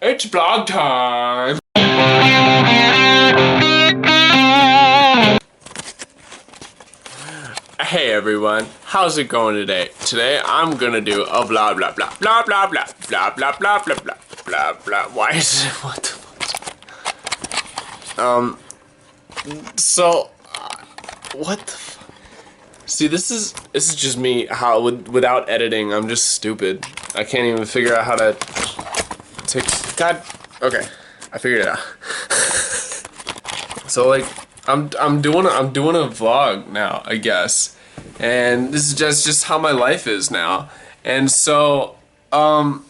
It's blog time! Hey everyone, how's it going today? Today I'm gonna do a blah blah blah blah blah blah blah blah blah blah blah blah blah. Why is it what the fuck? What the fuck? See, this is just me without editing. I'm just stupid. I can't even figure out how to take. God. Okay, I figured it out. So like, I'm doing a vlog now, I guess, and this is just how my life is now. And so I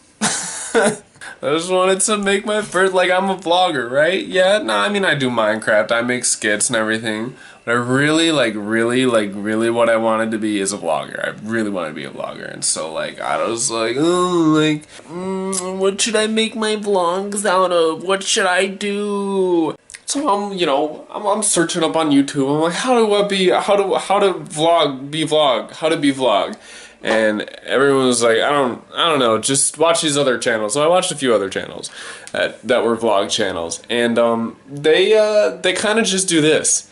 just wanted to make my first, like, I'm a vlogger, right? Yeah, no, I mean, I do Minecraft, I make skits and everything, but I really what I wanted to be is a vlogger. I really wanted to be a vlogger, and so, like, I was like, what should I make my vlogs out of? What should I do? So I'm searching up on YouTube. I'm like, how to be vlog. And everyone was like, I don't know, just watch these other channels. So I watched a few other channels that were vlog channels, and they kind of just do this.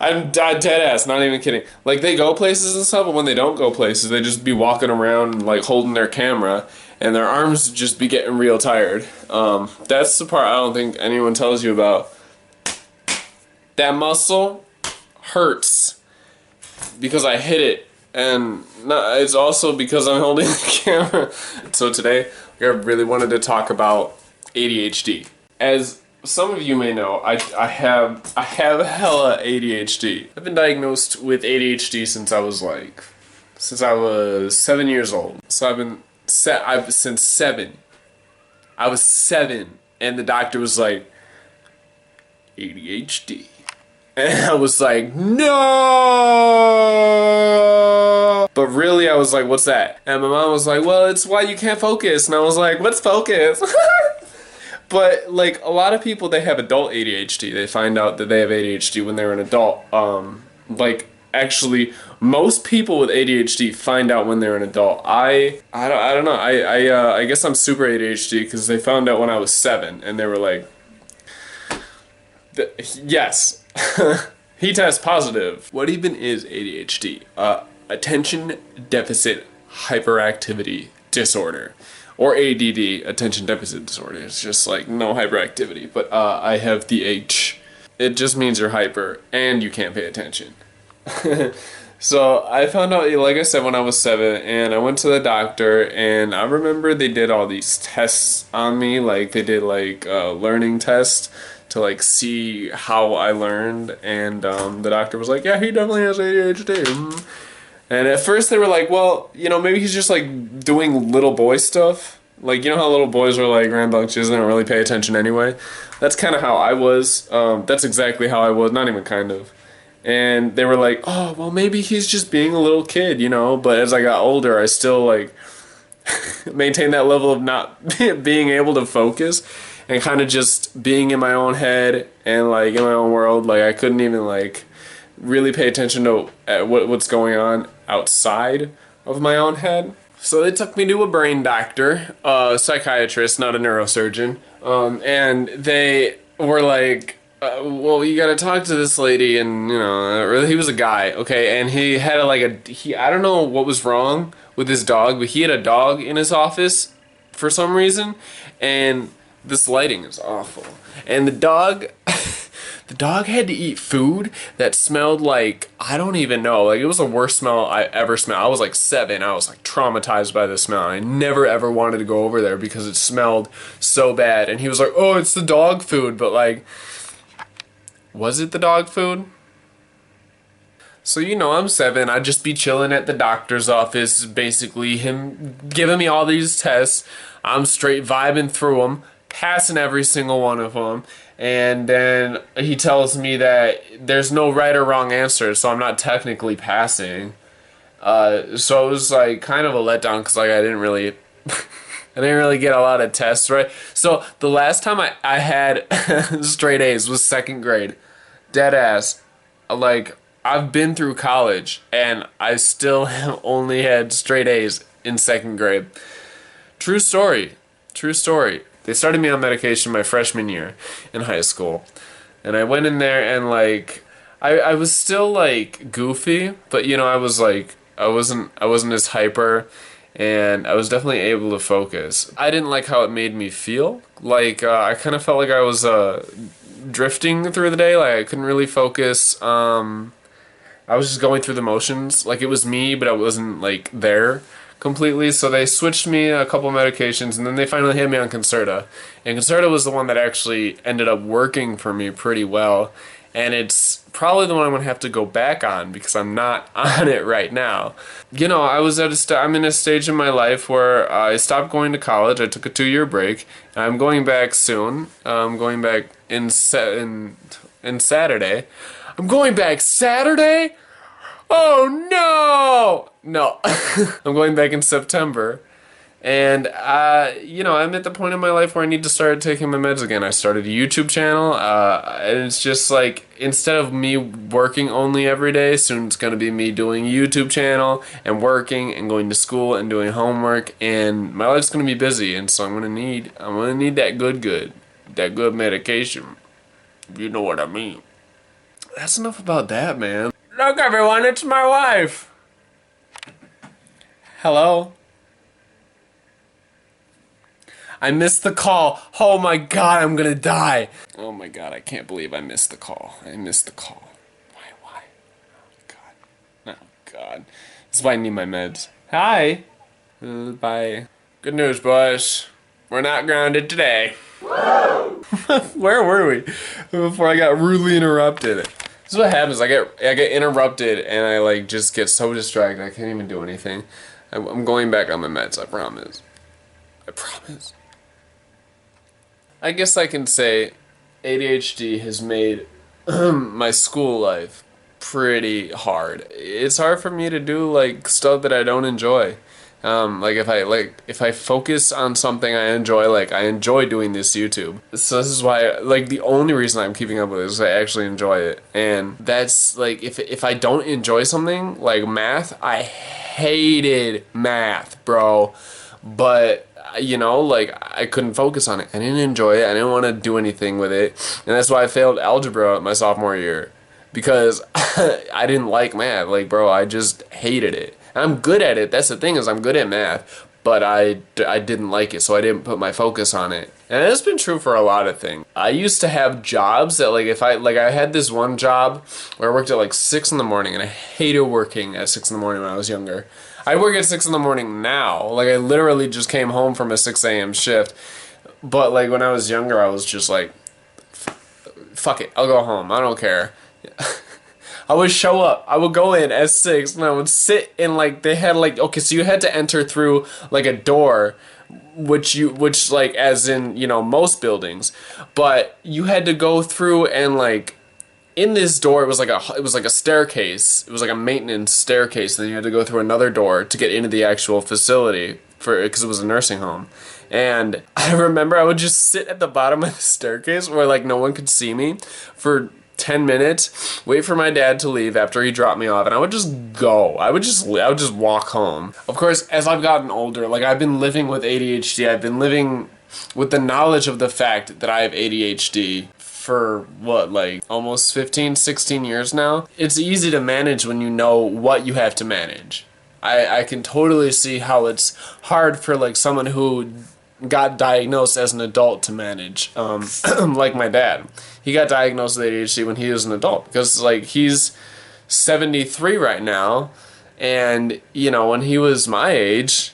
I'm dead ass, not even kidding. Like, they go places and stuff, but when they don't go places, they just be walking around and, like, holding their camera, and their arms just be getting real tired. That's the part I don't think anyone tells you about. That muscle hurts because I hit it. And it's also because I'm holding the camera. So today, I really wanted to talk about ADHD. As some of you may know, I have hella ADHD. I've been diagnosed with ADHD since I was 7 years old. So since 7. I was 7, and the doctor was like, ADHD. And I was like, no! But really, I was like, what's that? And my mom was like, well, it's why you can't focus. And I was like, what's focus? But, like, a lot of people, they have adult ADHD. They find out that they have ADHD when they're an adult. Actually, most people with ADHD find out when they're an adult. I don't know. I guess I'm super ADHD because they found out when I was 7, and they were like, yes. He tests positive. What even is ADHD? Attention Deficit Hyperactivity Disorder. Or ADD, Attention Deficit Disorder. It's just like no hyperactivity. But I have the H. It just means you're hyper and you can't pay attention. So I found out, like I said, when I was 7, and I went to the doctor, and I remember they did all these tests on me. Like, they did like learning tests to like see how I learned, and the doctor was like, yeah, he definitely has ADHD. And at first they were like, well, maybe he's just like doing little boy stuff. Like, you know how little boys are like rambunctious and don't really pay attention anyway? That's kind of how I was. That's exactly how I was, not even kind of. And they were like, oh, well, maybe he's just being a little kid, But as I got older, I still like maintained that level of not being able to focus. And kind of just being in my own head and like in my own world. Like, I couldn't even like really pay attention to what's going on outside of my own head. So they took me to a brain doctor, a psychiatrist, not a neurosurgeon. And they were like, well, you gotta talk to this lady, and he was a guy, okay, and he had I don't know what was wrong with his dog, but he had a dog in his office for some reason, and this lighting is awful. And the dog had to eat food that smelled like, I don't even know, like, it was the worst smell I ever smelled. I was like 7, I was like traumatized by the smell. I never ever wanted to go over there because it smelled so bad. And he was like, oh, it's the dog food, but like, was it the dog food? So, I'm 7, I'd just be chilling at the doctor's office, basically him giving me all these tests. I'm straight vibing through them, passing every single one of them, and then he tells me that there's no right or wrong answer, so I'm not technically passing. So it was like kind of a letdown because like I didn't really get a lot of tests right. So the last time I had straight A's was 2nd grade, dead ass. Like, I've been through college and I still have only had straight A's in 2nd grade. True story. True story. They started me on medication my freshman year in high school. And I went in there and like I was still like goofy, but you know, I was like I wasn't as hyper, and I was definitely able to focus. I didn't like how it made me feel. Like I kind of felt like I was drifting through the day. Like I couldn't really focus. I was just going through the motions. Like it was me, but I wasn't like there completely. So they switched me a couple medications, and then they finally had me on Concerta. And Concerta was the one that actually ended up working for me pretty well. And it's probably the one I'm going to have to go back on because I'm not on it right now. You know, I'm in a stage in my life where I stopped going to college. I took a 2-year break. I'm going back soon. I'm going back in Saturday. I'm going back Saturday? Oh no! No. I'm going back in September. And, you know, I'm at the point in my life where I need to start taking my meds again. I started a YouTube channel, and it's just like, instead of me working only every day, soon it's going to be me doing a YouTube channel, and working, and going to school, and doing homework, and my life's going to be busy, and so I'm going to need that good medication. You know what I mean. That's enough about that, man. Look, everyone, it's my wife. Hello? I missed the call. Oh my god, I'm gonna die. Oh my god, I can't believe I missed the call. I missed the call. Why? Oh god. Oh god. This is why I need my meds. Hi. Bye. Good news, boys. We're not grounded today. Where were we before I got rudely interrupted? This is what happens. I get interrupted and I like just get so distracted I can't even do anything. I'm going back on my meds, I promise. I promise. I guess I can say ADHD has made my school life pretty hard. It's hard for me to do like stuff that I don't enjoy. If I focus on something I enjoy, like I enjoy doing this YouTube. So this is why like the only reason I'm keeping up with it is I actually enjoy it. And that's like if I don't enjoy something like math, I hated math, bro. But you know, like I couldn't focus on it. I didn't enjoy it. I didn't want to do anything with it. And that's why I failed algebra my sophomore year. Because I didn't like math. Like, bro, I just hated it. I'm good at it. That's the thing, is I'm good at math. But I didn't like it, so I didn't put my focus on it. And that's been true for a lot of things. I used to have jobs that like I had this one job where I worked at like 6 in the morning, and I hated working at 6 in the morning when I was younger. I work at 6 in the morning now. Like I literally just came home from a 6 a.m. shift. But like when I was younger, I was just like, fuck it, I'll go home. I don't care. I would show up. I would go in at 6 and I would sit in like, they had like, okay, so you had to enter through like a door, which like as in, you know, most buildings, but you had to go through and like, in this door, it was like a staircase. It was like a maintenance staircase. And then you had to go through another door to get into the actual facility because it was a nursing home. And I remember I would just sit at the bottom of the staircase where like no one could see me for 10 minutes, wait for my dad to leave after he dropped me off, and I would just go. I would just walk home. Of course, as I've gotten older, like I've been living with ADHD. I've been living with the knowledge of the fact that I have ADHD for what, like almost 15, 16 years now. It's easy to manage when you know what you have to manage. I can totally see how it's hard for like someone who got diagnosed as an adult to manage. Like my dad. He got diagnosed with ADHD when he was an adult because like he's 73 right now, and you know, when he was my age,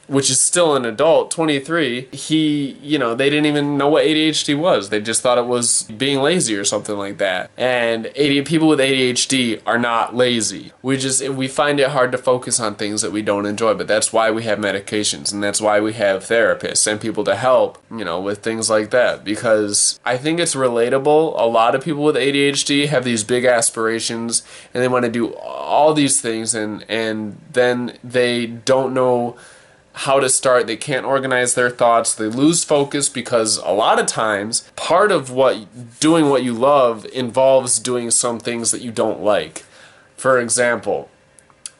which is still an adult, 23, you know, they didn't even know what ADHD was. They just thought it was being lazy or something like that. And people with ADHD are not lazy. We find it hard to focus on things that we don't enjoy, but that's why we have medications, and that's why we have therapists and people to help, you know, with things like that. Because I think it's relatable. A lot of people with ADHD have these big aspirations, and they want to do all these things, and then they don't know how to start. They can't organize their thoughts. They lose focus because a lot of times part of doing what you love involves doing some things that you don't like. For example,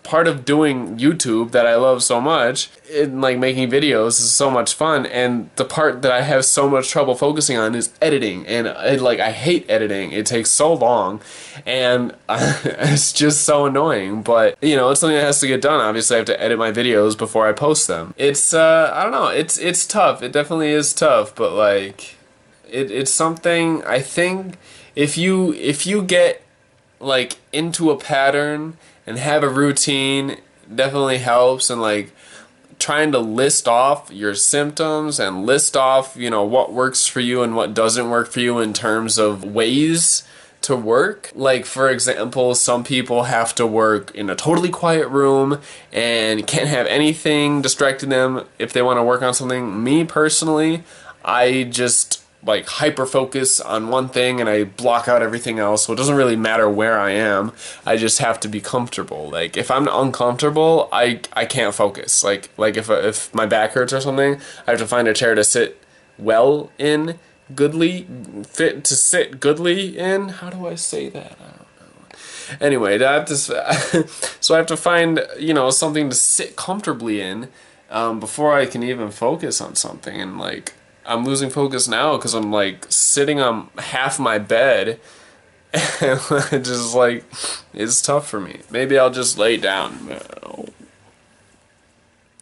part of doing YouTube that I love so much, and like making videos is so much fun, and the part that I have so much trouble focusing on is editing, and I hate editing. It takes so long, and it's just so annoying, but you know, it's something that has to get done. Obviously I have to edit my videos before I post them. It's I don't know, it's tough. It definitely is tough, but like it's something I think if you get like into a pattern and have a routine, definitely helps. And like trying to list off your symptoms and list off, you know, what works for you and what doesn't work for you in terms of ways to work. Like for example, some people have to work in a totally quiet room and can't have anything distracting them if they want to work on something. Me personally, I just like hyper focus on one thing and I block out everything else, so it doesn't really matter where I am. I just have to be comfortable. Like if I'm uncomfortable, I can't focus. Like if my back hurts or something, I have to find a chair to sit well in, fit to sit goodly in. How do I say that? I don't know. Anyway, I have to so I have to find, you know, something to sit comfortably in before I can even focus on something. And like I'm losing focus now because I'm like sitting on half my bed, and it just like it's tough for me. Maybe I'll just lay down. No.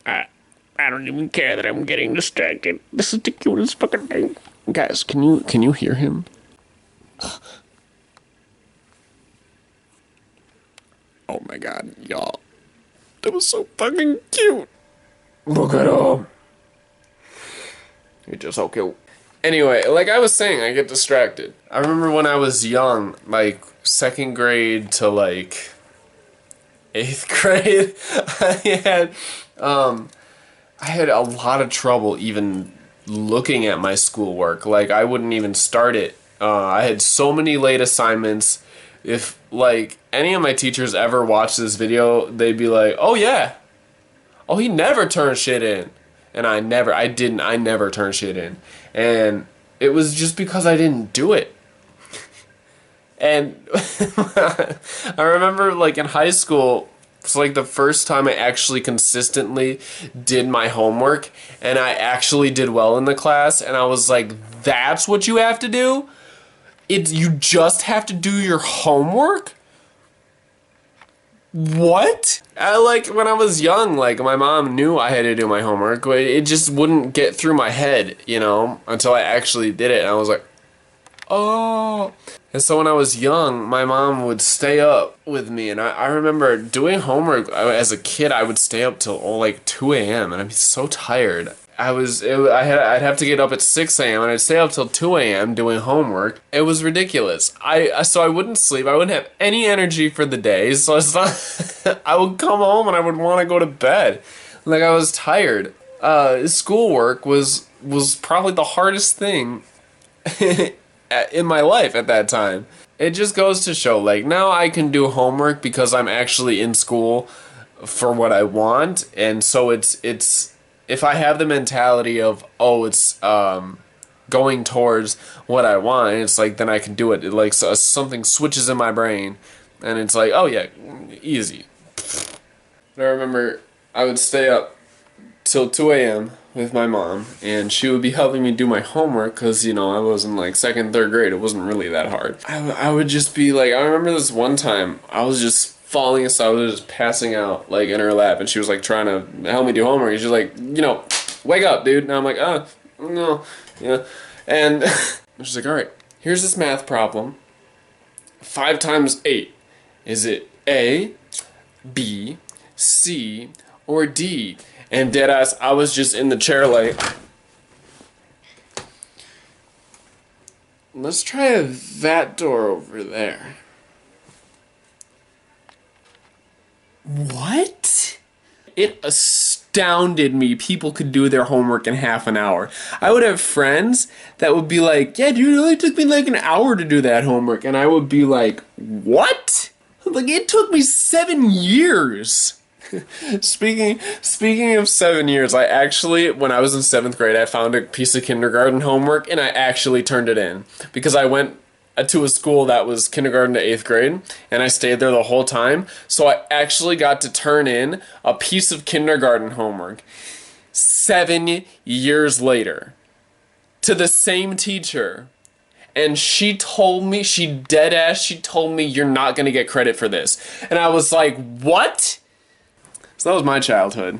I don't even care that I'm getting distracted. This is the cutest fucking thing. Guys, can you hear him? Oh my god, y'all. That was so fucking cute. Look at him. You're just so cute. Anyway, like I was saying, I get distracted. I remember when I was young, like 2nd grade to like 8th grade, I had a lot of trouble even looking at my schoolwork. Like I wouldn't even start it. I had so many late assignments. If like any of my teachers ever watched this video, they'd be like, "Oh yeah, oh he never turns shit in." And I never turned shit in. And it was just because I didn't do it. And I remember like in high school, it's like the first time I actually consistently did my homework and I actually did well in the class, and I was like, that's what you have to do? You just have to do your homework? What? Like when I was young, like my mom knew I had to do my homework, but it just wouldn't get through my head, you know, until I actually did it. And I was like, oh. And so when I was young, my mom would stay up with me, and I remember doing homework. As a kid, I would stay up till like 2 a.m. and I'd be so tired. I'd have to get up at 6 a.m. and I'd stay up till 2 a.m. doing homework. It was ridiculous. So I wouldn't sleep. I wouldn't have any energy for the day. So it's not, I would come home and I would want to go to bed. Like I was tired. Schoolwork was probably the hardest thing in my life at that time. It just goes to show, like, now I can do homework because I'm actually in school for what I want, and so it's if I have the mentality of, oh, it's going towards what I want, it's like, then I can do it. It like something switches in my brain, and it's like, oh yeah, easy. I remember I would stay up till 2 a.m. with my mom, and she would be helping me do my homework because, you know, I was in like 2nd, 3rd grade. It wasn't really that hard. I would just be like, I remember this one time I was just falling asleep. I was just passing out like in her lap, and she was like trying to help me do homework, and she's like, you know, wake up, dude. And I'm like, no, yeah. And she's like, all right, here's this math problem. 5 times 8. Is it A, B, C, or D? And deadass, I was just in the chair like, let's try that door over there. What? It astounded me people could do their homework in half an hour. I would have friends that would be like, yeah, dude, it only took me like an hour to do that homework. And I would be like, what? Like, it took me 7 years. Speaking of 7 years, I actually, when I was in 7th grade, I found a piece of kindergarten homework and I actually turned it in because I went to a school that was kindergarten to 8th grade, and I stayed there the whole time. So I actually got to turn in a piece of kindergarten homework 7 years later to the same teacher. And she told me, she told me, you're not going to get credit for this. And I was like, what? So that was my childhood.